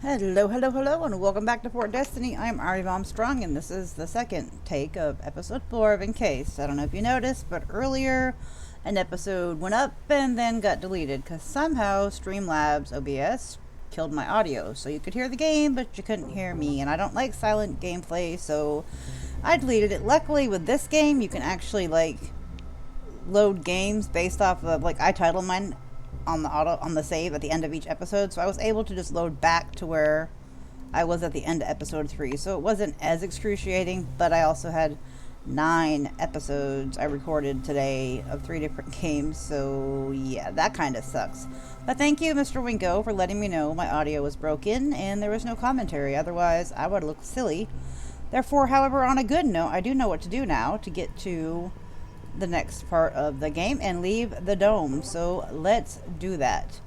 Hello, hello, hello, and welcome back to Port Destiny. I'm Ari Armstrong, and this is the second take of episode 4 of Encased. I don't know if you noticed, but earlier an episode went up and then got deleted because somehow Streamlabs OBS killed my audio. So you could hear the game, but you couldn't hear me, and I don't like silent gameplay, so I deleted it. Luckily, with this game, you can actually, load games based off of, I title mine on the save at the end of each episode, so I was able to just load back to where I was at the end of episode 3. So it wasn't as excruciating, but I also had 9 episodes I recorded today of 3 different games, so yeah, that kind of sucks. But thank you, Mr. Winko, for letting me know my audio was broken and there was no commentary, otherwise I would look silly. Therefore, however, on a good note, I do know what to do now to get to the next part of the game and leave the dome, so let's do that.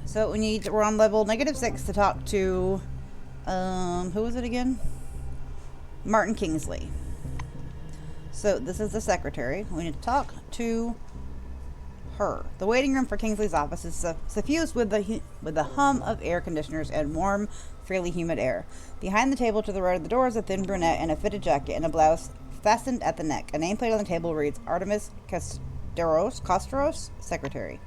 So we're on level -6 to talk to who was it again? Martin Kingsley. So this is the secretary. We need to talk to her. The waiting room for Kingsley's office is suffused with the hum of air conditioners and warm, fairly humid air. Behind the table to the right of the door is a thin brunette in a fitted jacket and a blouse fastened at the neck. A nameplate on the table reads Artemis Castros, Secretary.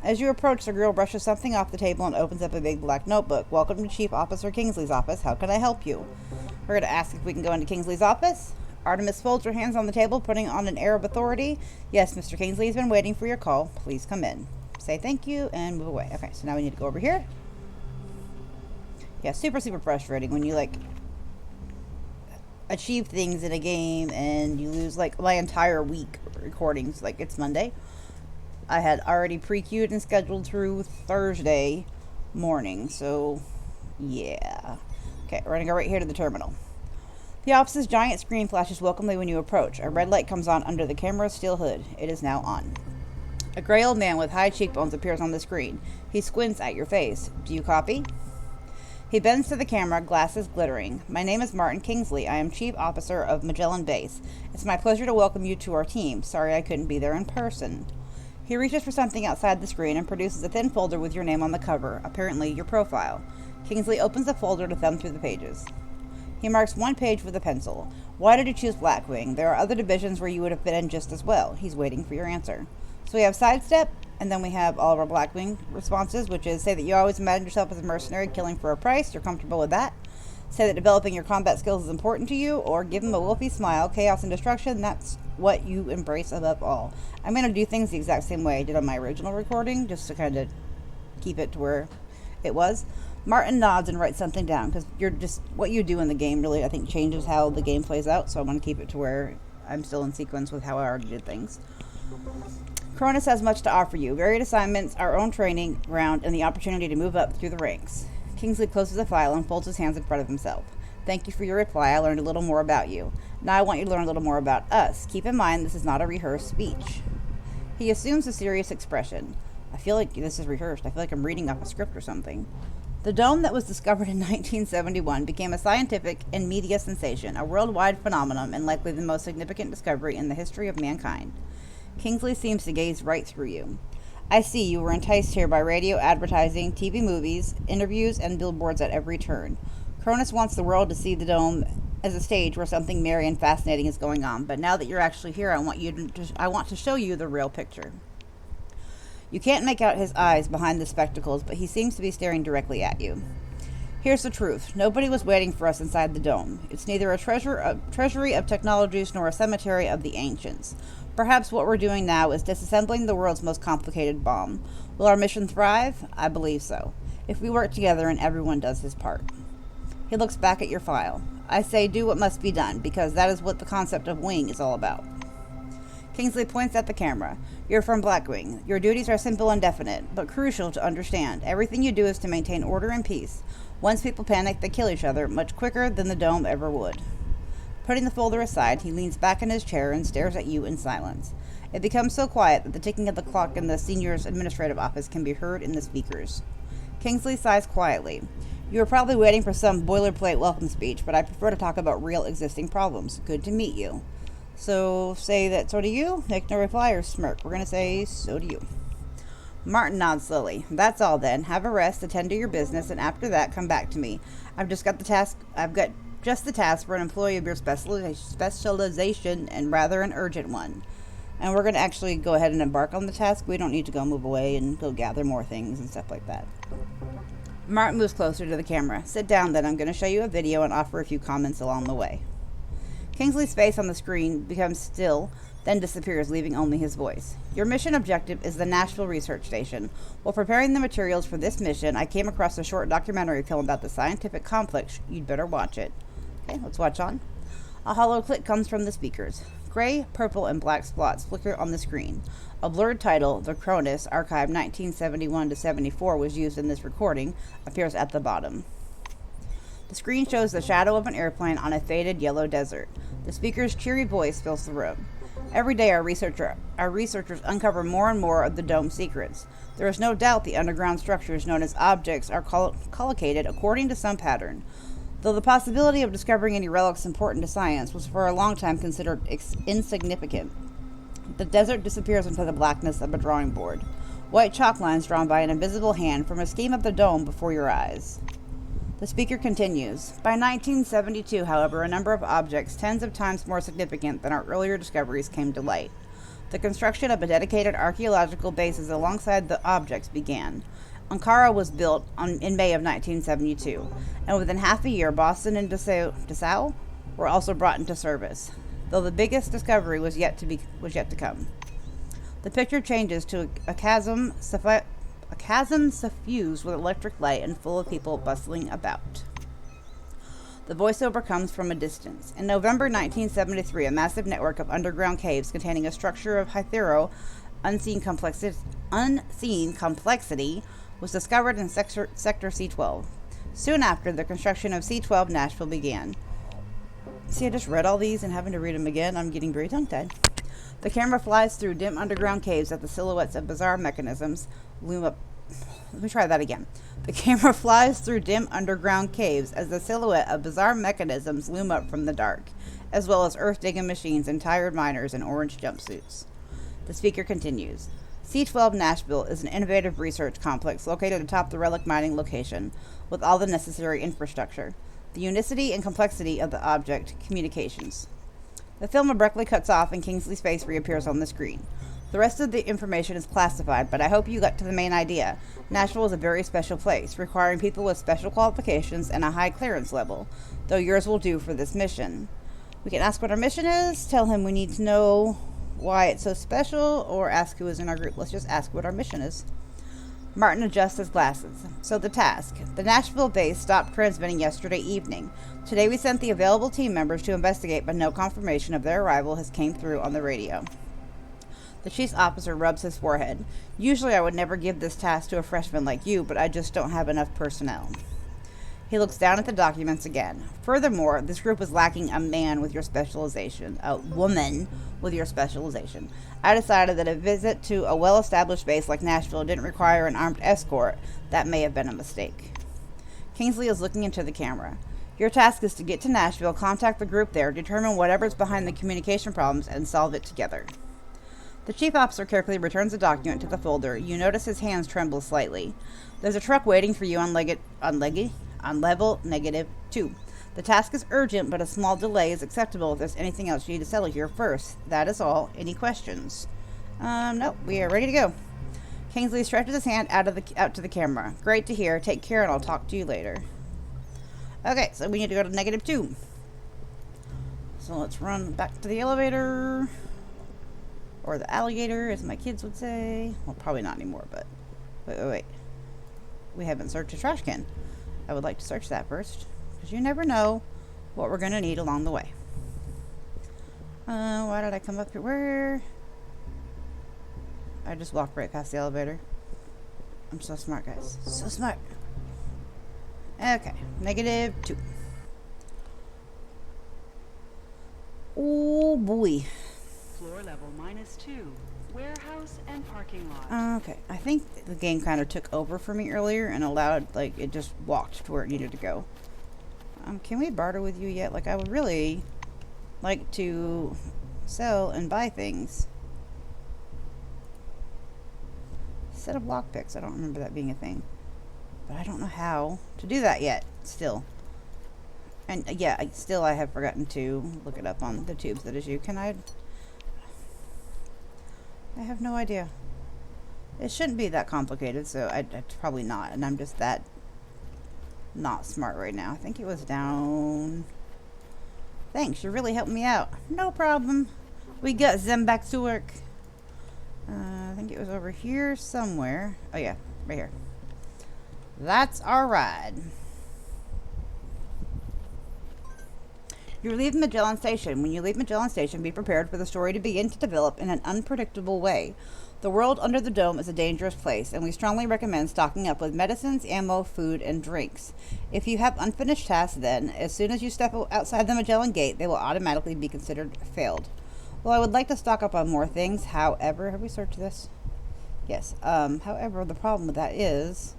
As you approach, the girl brushes something off the table and opens up a big black notebook. Welcome to Chief Officer Kingsley's office. How can I help you? We're going to ask if we can go into Kingsley's office. Artemis folds her hands on the table, putting on an air of authority. Yes, Mr. Kingsley has been waiting for your call. Please come in. Say thank you and move away. Okay, so now we need to go over here. Yeah, super frustrating when you achieve things in a game and you lose my entire week recordings. It's Monday. I had already pre-queued and scheduled through Thursday morning, so yeah. Okay, we're gonna go right here to the terminal. The office's giant screen flashes welcomely when you approach. A red light comes on under the camera's steel hood. It is now on. A gray old man with high cheekbones appears on the screen. He squints at your face. Do you copy? He bends to the camera, glasses glittering. My name is Martin Kingsley. I am Chief Officer of Magellan Base. It's my pleasure to welcome you to our team. Sorry I couldn't be there in person. He reaches for something outside the screen and produces a thin folder with your name on the cover, apparently your profile. Kingsley opens the folder to thumb through the pages. He marks one page with a pencil. Why did you choose Blackwing? There are other divisions where you would have fit in just as well. He's waiting for your answer. So we have Sidestep, and then we have all of our Blackwing responses, which is say that you always imagine yourself as a mercenary killing for a price. You're comfortable with that. Say that developing your combat skills is important to you, or give him a wolfy smile. Chaos and destruction, that's what you embrace above all. I'm going to do things the exact same way I did on my original recording, just to kind of keep it to where it was. Martin nods and writes something down, because what you do in the game really, I think, changes how the game plays out, so I want to keep it to where I'm still in sequence with how I already did things. Cronus has much to offer you. Varied assignments, our own training ground, and the opportunity to move up through the ranks. Kingsley closes the file and folds his hands in front of himself. Thank you for your reply. I learned a little more about you. Now I want you to learn a little more about us. Keep in mind this is not a rehearsed speech. He assumes a serious expression. I feel like this is rehearsed. I feel like I'm reading off a script or something. The dome that was discovered in 1971 became a scientific and media sensation, a worldwide phenomenon, and likely the most significant discovery in the history of mankind. Kingsley seems to gaze right through you. I see you were enticed here by radio, advertising, TV movies, interviews, and billboards at every turn. Cronus wants the world to see the dome as a stage where something merry and fascinating is going on, but now that you're actually here, I want to show you the real picture. You can't make out his eyes behind the spectacles, but he seems to be staring directly at you. Here's the truth. Nobody was waiting for us inside the dome. It's neither a treasury of technologies nor a cemetery of the ancients. Perhaps what we're doing now is disassembling the world's most complicated bomb. Will our mission thrive? I believe so. If we work together and everyone does his part. He looks back at your file. I say do what must be done, because that is what the concept of wing is all about. Kingsley points at the camera. You're from Blackwing. Your duties are simple and definite, but crucial to understand. Everything you do is to maintain order and peace. Once people panic, they kill each other, much quicker than the dome ever would. Putting the folder aside, he leans back in his chair and stares at you in silence. It becomes so quiet that the ticking of the clock in the senior's administrative office can be heard in the speakers. Kingsley sighs quietly. You are probably waiting for some boilerplate welcome speech, but I prefer to talk about real existing problems. Good to meet you. So say that so do you? Make no reply or smirk. We're going to say so do you. Martin nods slowly. That's all then. Have a rest, attend to your business, and after that, come back to me. I've got just the task for an employee of your specialization and rather an urgent one. And we're going to actually go ahead and embark on the task. We don't need to go move away and go gather more things and stuff like that. Martin moves closer to the camera. Sit down then. I'm going to show you a video and offer a few comments along the way. Kingsley's face on the screen becomes still, then disappears, leaving only his voice. Your mission objective is the Nashville Research Station. While preparing the materials for this mission, I came across a short documentary film about the scientific complex. You'd better watch it. Okay, let's watch on. A hollow click comes from the speakers. Gray, purple, and black spots flicker on the screen. A blurred title, The Cronus, archived 1971 to 74, was used in this recording, appears at the bottom. The screen shows the shadow of an airplane on a faded yellow desert. The speaker's cheery voice fills the room. Every day our researchers uncover more and more of the dome's secrets. There is no doubt the underground structures known as objects are collocated according to some pattern. Though the possibility of discovering any relics important to science was for a long time considered insignificant. The desert disappears into the blackness of a drawing board. White chalk lines drawn by an invisible hand form a scheme of the dome before your eyes. The speaker continues. By 1972, however, a number of objects tens of times more significant than our earlier discoveries came to light. The construction of a dedicated archaeological bases alongside the objects began. Ankara was built in May of 1972, and within half a year, Boston and Dessau were also brought into service, though the biggest discovery was yet to come. The picture changes to a chasm suffused with electric light and full of people bustling about. The voiceover comes from a distance. In November 1973, a massive network of underground caves containing a structure of Hythero unseen complexity was discovered in Sector C12. Soon after, the construction of C12 Nashville began. See, I just read all these and having to read them again, I'm getting very tongue-tied. The camera flies through dim underground caves as the silhouettes of bizarre mechanisms loom up. Let me try that again. The camera flies through dim underground caves as the silhouette of bizarre mechanisms loom up from the dark, as well as earth-digging machines and tired miners in orange jumpsuits. The speaker continues. C12 Nashville is an innovative research complex located atop the relic mining location, with all the necessary infrastructure. The unicity and complexity of the object, communications. The film abruptly cuts off and Kingsley's face reappears on the screen. The rest of the information is classified, but I hope you got to the main idea. Nashville is a very special place, requiring people with special qualifications and a high clearance level, though yours will do for this mission. We can ask what our mission is, tell him we need to know why it's so special, or ask who is in our group. Let's just ask what our mission is. Martin adjusts his glasses. So the task. The Nashville base stopped transmitting yesterday evening. Today we sent the available team members to investigate, but no confirmation of their arrival has came through on the radio. The chief's officer rubs his forehead. Usually I would never give this task to a freshman like you, but I just don't have enough personnel. He looks down at the documents again. Furthermore, this group was lacking a man with your specialization. A woman with your specialization. I decided that a visit to a well-established base like Nashville didn't require an armed escort. That may have been a mistake. Kingsley is looking into the camera. Your task is to get to Nashville, contact the group there, determine whatever's behind the communication problems, and solve it together. The chief officer carefully returns the document to the folder. You notice his hands tremble slightly. There's a truck waiting for you on level -2. The task is urgent, but a small delay is acceptable if there's anything else you need to settle here first. That is all. Any questions? No, we are ready to go. Kingsley stretches his hand out to the camera. Great to hear. Take care, and I'll talk to you later. Okay, so we need to go to -2. So let's run back to the elevator. Or the alligator, as my kids would say. Well, probably not anymore, but... Wait. We haven't searched a trash can. I would like to search that first, because you never know what we're going to need along the way. Why did I come up here? Where? I just walked right past the elevator. I'm so smart, guys. So smart. Okay, -2. Oh, boy. Floor level -2. Warehouse and parking lot. Okay, I think the game kind of took over for me earlier and allowed, like, it just walked to where it needed to go. Can we barter with you yet? Like, I would really like to sell and buy things. set of lockpicks. I don't remember that being a thing. But I don't know how to do that yet, still. And yeah, I have forgotten to look it up on the tubes that issue. Can I? I have no idea. It shouldn't be that complicated, so I'd probably not. And I'm just that not smart right now. I think it was down. Thanks, you really helped me out. No problem. We got them back to work. I think it was over here somewhere. Oh yeah, right here. That's our ride. You're leaving Magellan Station. When you leave Magellan Station, be prepared for the story to begin to develop in an unpredictable way. The world under the dome is a dangerous place, and we strongly recommend stocking up with medicines, ammo, food, and drinks. If you have unfinished tasks, then, as soon as you step outside the Magellan Gate, they will automatically be considered failed. Well, I would like to stock up on more things, however... Have we searched this? Yes. However, the problem with that is...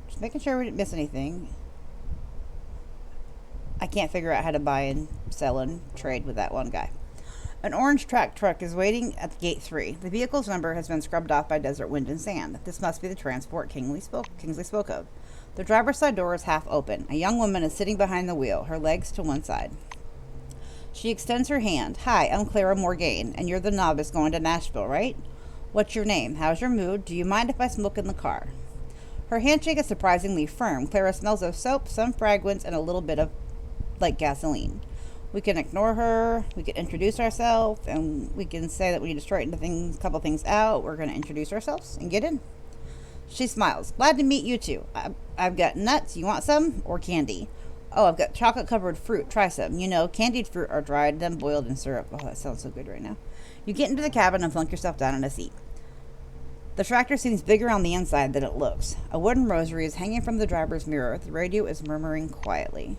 just making sure we didn't miss anything. I can't figure out how to buy and sell and trade with that one guy. An orange track truck is waiting at gate 3. The vehicle's number has been scrubbed off by desert wind and sand. This must be the transport Kingsley spoke of. The driver's side door is half open. A young woman is sitting behind the wheel, her legs to one side. She extends her hand. Hi, I'm Clara Morgaine, and you're the novice going to Nashville, right? What's your name? How's your mood? Do you mind if I smoke in the car? Her handshake is surprisingly firm. Clara smells of soap, some fragrance, and a little bit of like gasoline. We can ignore her, we can introduce ourselves, and we can say that we need to straighten a couple things out. We're going to introduce ourselves and get in. She smiles. Glad to meet you too. I've got nuts. You want some? Or candy? Oh, I've got chocolate-covered fruit. Try some. You know, candied fruit are dried, then boiled in syrup. Oh, that sounds so good right now. You get into the cabin and plunk yourself down in a seat. The tractor seems bigger on the inside than it looks. A wooden rosary is hanging from the driver's mirror. The radio is murmuring quietly.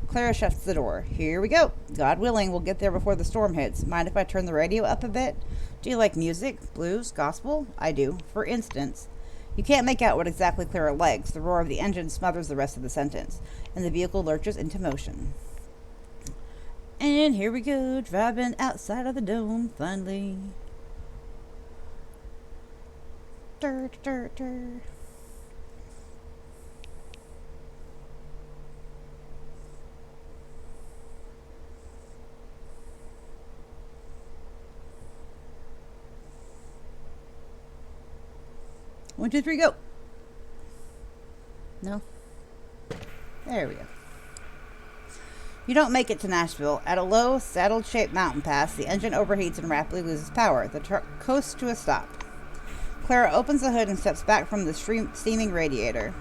Clara shuts the door. Here we go. God willing, we'll get there before the storm hits. Mind if I turn the radio up a bit? Do you like music? Blues? Gospel? I do. For instance, you can't make out what exactly Clara likes. The roar of the engine smothers the rest of the sentence, and the vehicle lurches into motion. And here we go, driving outside of the dome, finally. Dirt, dirt, dirt. One, two, three, go. No? There we go. You don't make it to Nashville. At a low, saddle-shaped mountain pass, the engine overheats and rapidly loses power. The truck coasts to a stop. Clara opens the hood and steps back from the steaming radiator.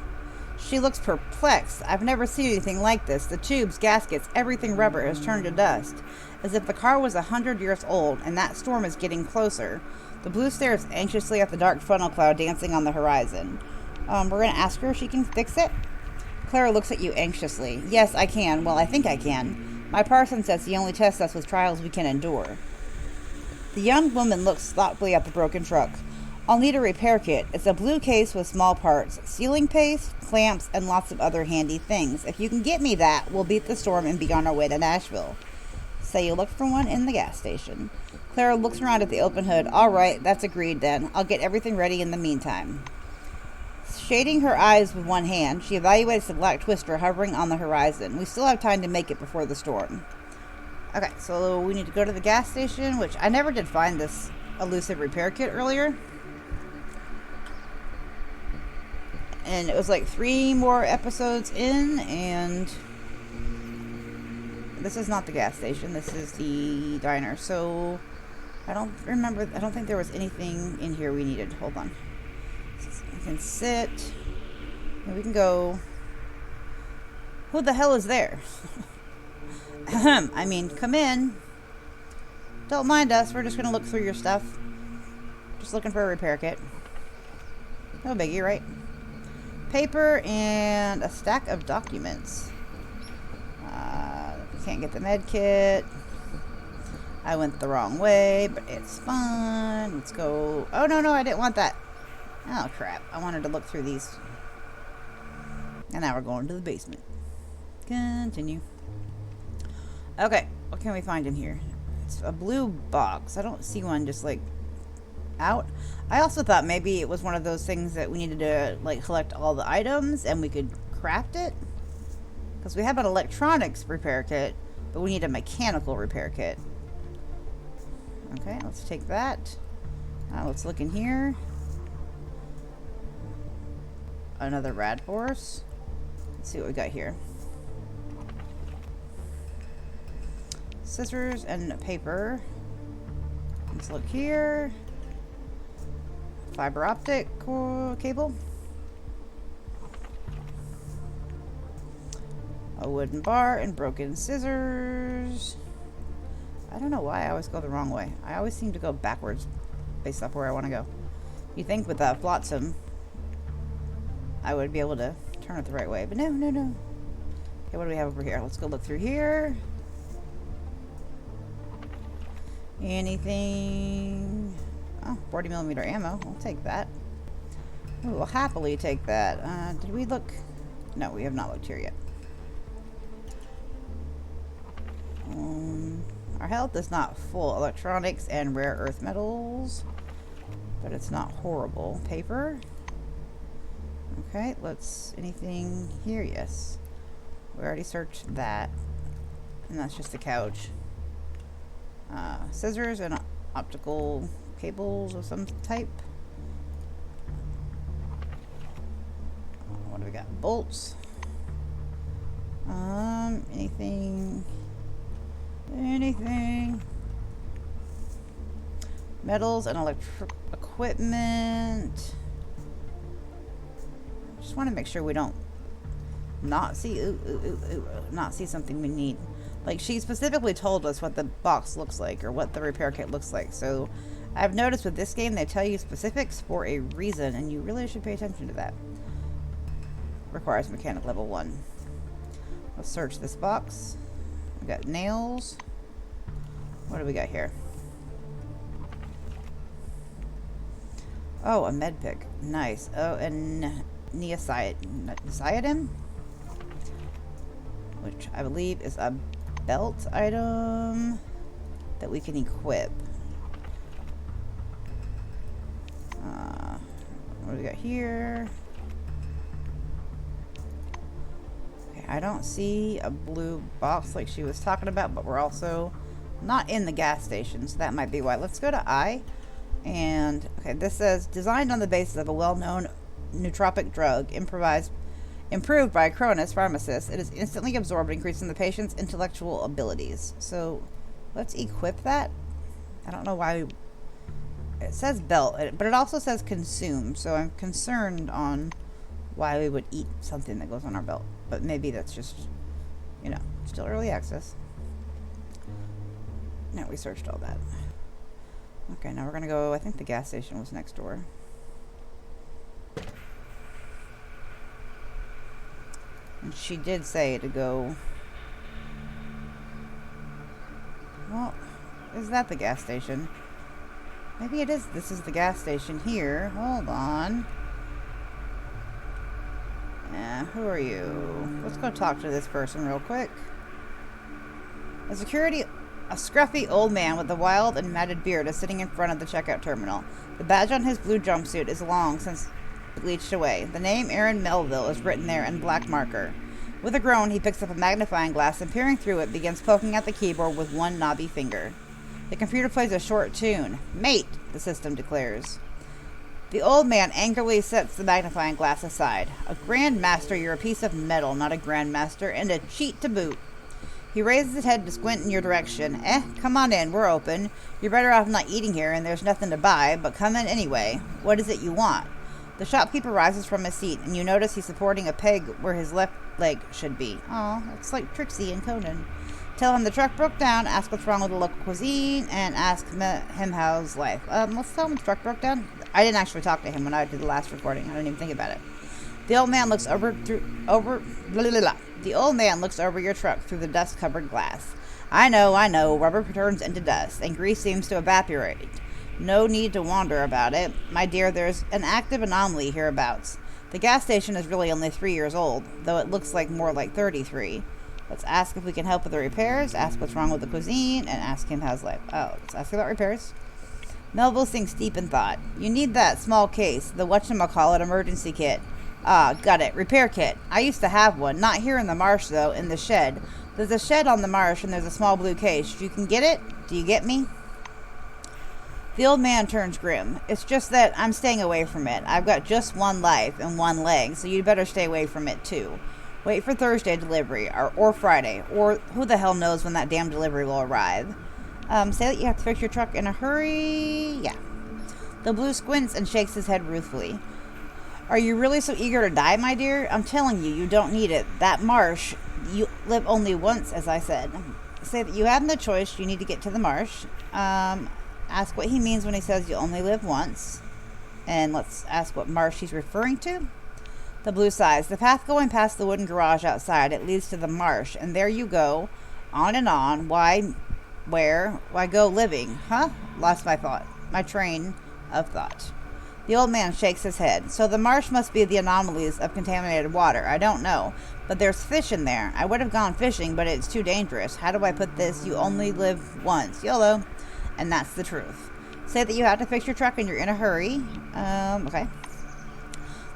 She looks perplexed. I've never seen anything like this. The tubes, gaskets, everything rubber has turned to dust, as if the car was 100 years old, and that storm is getting closer. The blue stares anxiously at the dark funnel cloud dancing on the horizon. We're going to ask her if she can fix it? Clara looks at you anxiously. Yes, I can. Well, I think I can. My parson says he only tests us with trials we can endure. The young woman looks thoughtfully at the broken truck. I'll need a repair kit. It's a blue case with small parts, sealing paste, clamps, and lots of other handy things. If you can get me that, we'll beat the storm and be on our way to Nashville. Say you look for one in the gas station. Clara looks around at the open hood. All right, that's agreed then. I'll get everything ready in the meantime. Shading her eyes with one hand, she evaluates the black twister hovering on the horizon. We still have time to make it before the storm. Okay, so we need to go to the gas station, which I never did find this elusive repair kit earlier. And it was like 3 more episodes in, and this is not the gas station. This is the diner. So I don't think there was anything in here we needed. Hold on. We can sit. And we can go. Who the hell is there? I mean, come in. Don't mind us. We're just going to look through your stuff. Just looking for a repair kit. No biggie, right? Paper and a stack of documents. Can't get the med kit. I went the wrong way, but it's fine. Let's go. Oh, no, I didn't want that. Oh, crap. I wanted to look through these. And now we're going to the basement. Continue. Okay, what can we find in here? It's a blue box. I don't see one just like out. I also thought maybe it was one of those things that we needed to like collect all the items and we could craft it. Because we have an electronics repair kit, but we need a mechanical repair kit. Okay, let's take that. Let's look in here. Another rad horse. Let's see what we got here. Scissors and paper. Let's look here. Fiber optic cable. A wooden bar and broken scissors. I don't know why I always go the wrong way. I always seem to go backwards based off where I want to go. You think with that flotsam I would be able to turn it the right way, but no. Okay, what do we have over here? Let's go look through here. Anything? Oh, 40mm ammo. I'll take that. We'll happily take that. Did we look? No, we have not looked here yet. Our health is not full. Electronics and rare earth metals, but it's not horrible. Paper. Okay, let's... anything here? Yes. We already searched that. And that's just a couch. Scissors and optical cables of some type. What do we got? Bolts. Anything... metals and electric equipment. Just want to make sure we don't not see not see something we need. Like, she specifically told us what the box looks like or what the repair kit looks like. So I've noticed with this game they tell you specifics for a reason, and you really should pay attention to that. Requires mechanic level 1. Let's search this box. We got nails. What do we got here? Oh, a med pick. Nice. Oh, and neocyadin, which I believe is a belt item that we can equip. What do we got here? Okay, I don't see a blue box like she was talking about, but we're also not in the gas station, so that might be why. Let's go to I. And, okay, this says, designed on the basis of a well-known nootropic drug, improved by a Cronus pharmacist, it is instantly absorbed, increasing the patient's intellectual abilities. So, let's equip that. I don't know why it says belt, but it also says consume, so I'm concerned on why we would eat something that goes on our belt. But maybe that's just, you know, still early access. No, we searched all that. Okay, now we're gonna go, I think the gas station was next door. And she did say to go... Well, is that the gas station? Maybe it is. This is the gas station here. Hold on. Who are you? Let's go talk to this person real quick. A scruffy old man with a wild and matted beard is sitting in front of the checkout terminal. The badge on his blue jumpsuit is long since bleached away. The name Aaron Melville is written there in black marker. With a groan, he picks up a magnifying glass and, peering through it, begins poking at the keyboard with one knobby finger. The computer plays a short tune. "Mate," the system declares. The old man angrily sets the magnifying glass aside. "A grandmaster, you're a piece of metal, not a grandmaster, and a cheat to boot." He raises his head to squint in your direction. Come on in, we're open. You're better off not eating here, and there's nothing to buy, but come in anyway. What is it you want? The shopkeeper rises from his seat, and you notice he's supporting a peg where his left leg should be. Aw, it's like Trixie and Conan. Tell him the truck broke down, ask what's wrong with the local cuisine, and ask him how's life. Let's tell him the truck broke down. I didn't actually talk to him when I did the last recording. I didn't even think about it. The old man looks over your truck through the dust-covered glass. I know. Rubber turns into dust, and grease seems to evaporate. No need to wonder about it. My dear, there's an active anomaly hereabouts. The gas station is really only 3 years old, though it looks like more like 33. Let's ask if we can help with the repairs, ask what's wrong with the cuisine, and ask him how's life. Oh, let's ask about repairs. Melville sinks deep in thought. You need that small case, the whatchamacallit emergency kit. Ah, got it. Repair kit. I used to have one. Not here in the marsh, though, in the shed. There's a shed on the marsh, and there's a small blue case. You can get it? Do you get me? The old man turns grim. It's just that I'm staying away from it. I've got just one life and one leg, so you'd better stay away from it, too. Wait for Thursday delivery, or Friday, or who the hell knows when that damn delivery will arrive. Say that you have to fix your truck in a hurry? Yeah. The blue squints and shakes his head ruefully. Are you really so eager to die, my dear? I'm telling you, you don't need it. That marsh, you live only once, as I said. Say that you have no choice, you need to get to the marsh. Ask what he means when he says you only live once. And let's ask what marsh he's referring to. The blue sighs. The path going past the wooden garage outside, it leads to the marsh. And there you go. On and on. Why, where? Why go living? Huh? Lost my thought. My train of thought. The old man shakes his head. So the marsh must be the anomalies of contaminated water. I don't know. But there's fish in there. I would have gone fishing, but it's too dangerous. How do I put this? You only live once. YOLO. And that's the truth. Say that you have to fix your truck and you're in a hurry. Okay.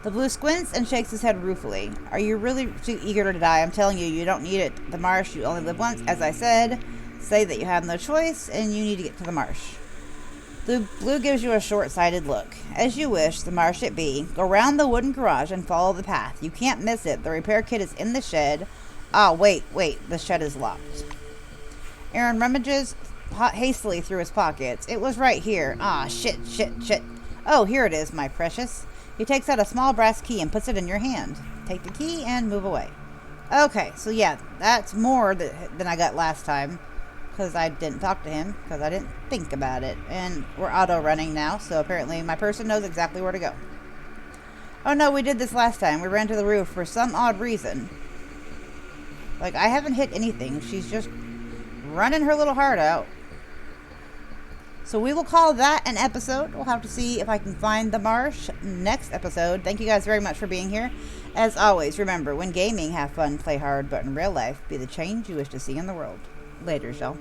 The blue squints and shakes his head ruefully. Are you really too eager to die? I'm telling you, you don't need it. The marsh, you only live once. As I said, say that you have no choice and you need to get to the marsh. The blue gives you a short-sighted look. As you wish, the marsh it be. Go round the wooden garage and follow the path. You can't miss it. The repair kit is in the shed. Ah, wait. The shed is locked. Aaron rummages hastily through his pockets. It was right here. Ah, shit. Oh, here it is, my precious. He takes out a small brass key and puts it in your hand. Take the key and move away. Okay, so yeah, that's more than I got last time. Because I didn't talk to him. Because I didn't think about it. And we're auto-running now, so apparently my person knows exactly where to go. Oh no, we did this last time. We ran to the roof for some odd reason. Like, I haven't hit anything. She's just running her little heart out. So we will call that an episode. We'll have to see if I can find the marsh next episode. Thank you guys very much for being here. As always, remember, when gaming, have fun, play hard, but in real life, be the change you wish to see in the world. Later, y'all.